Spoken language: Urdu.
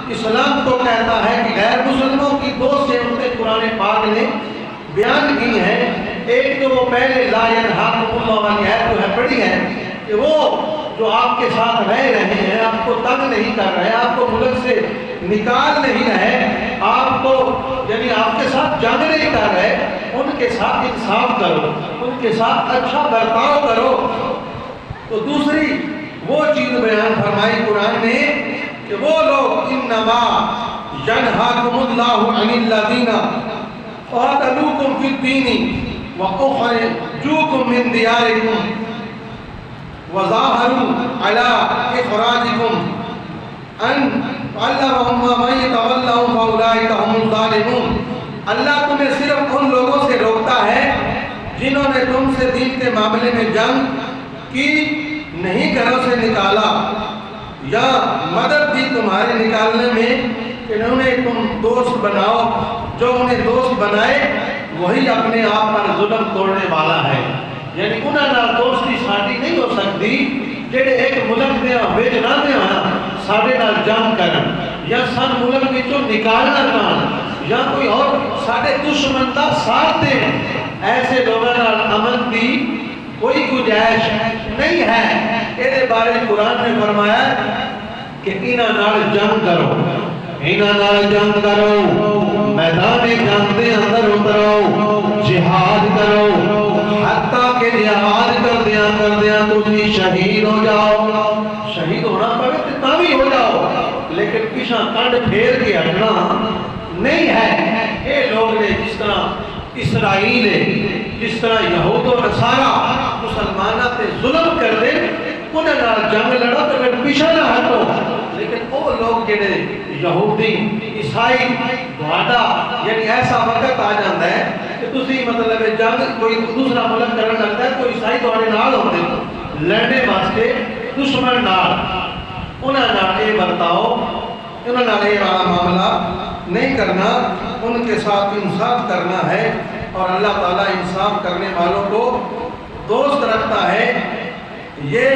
اسلام تو کہتا ہے کہ غیر مسلموں کی دو صفتیں قرآن پاک نے بیان کی ہیں۔ ایک تو وہ پہلے لا ینہاکم اللہ والی ہے جو ہے پڑھی ہے کہ وہ جو آپ کے ساتھ رہ رہے ہیں، آپ کو تنگ نہیں کر رہے، آپ کو ملک سے نکال نہیں رہے، آپ کو یعنی آپ کے ساتھ جنگ نہیں کر رہے، ان کے ساتھ انصاف کرو، ان کے ساتھ اچھا برتاؤ کرو۔ تو دوسری وہ چیز بیان فرمائی قرآن نے کہ وہ لوگ انما ینہاکم اللہ عن الذین قاتلوکم فی الدین وَأُخْرِجُوكُم مِّن دِيَارِكُمْ وَظَاهَرُوا عَلَىٰ إِخْرَاجِكُمْ أَن اللَّهُمَّ مَن يَتَوَلَّهُمْ فَأُولَٰئِكَ هُمُ الظَّالِمُونَ۔ اللہ تمہیں صرف ان لوگوں سے روکتا ہے جنہوں نے تم سے دین کے معاملے میں جنگ کی، نہیں گھروں سے نکالا یا مدد دی تمہارے نکالنے میں کہ انہوں نے تم دوست بناؤ، جو انہیں دوست بنائے وہی اپنے آپ پر ظلم توڑنے والا ہے۔ یعنی انہاں نال دوستی ساڈی نہیں ہو سکتی جڑے ایک ملک دے وچ رہندے ہاں ساڈے نال جنگ کرن یا سن ملک وچوں نکالنا چاہن یا کوئی اور ساڈے دشمن دا ساتھ دین، ایسے لوگاں نال امن دی کوئی گنجائش نہیں ہے۔ یہ بارے قرآن نے فرمایا کہ انہاں نال جنگ کرو، انہاں نال جنگ کرو، میدان جنگ دے اندر اترو، جہاد کرو، حتیٰ کہ جہاد کردیاں تسی شہید ہو جاؤ۔ شہید ہونا پڑے تو تاوی ہو جاؤ، لیکن پیچھا کنڈ پھیر کے ہٹنا نہیں ہے۔ یہ لوگ نے جس طرح اسرائیل ہے، جس طرح یہود و نصارہ مسلمانوں تے ظلم کر دے، انہاں نال جنگ لڑو تو پھر پیچھا نہ ہٹو۔ لیکن وہ لوگ جڑے یہودی عیسائی دعادا یعنی ایسا وقت آ جاتا ہے کہ تسی مطلب جنگ کوئی دوسرا ملک کرنے لگتا ہے، کوئی عیسائی دوڑے نال ہوتے لڑنے واسطے دشمن نال، انہاں نال یہ برتاؤ، انہاں نال یہ معاملہ نہیں کرنا، ان کے ساتھ انصاف کرنا ہے۔ اور اللہ تعالیٰ انصاف کرنے والوں کو دوست رکھتا ہے۔ یہ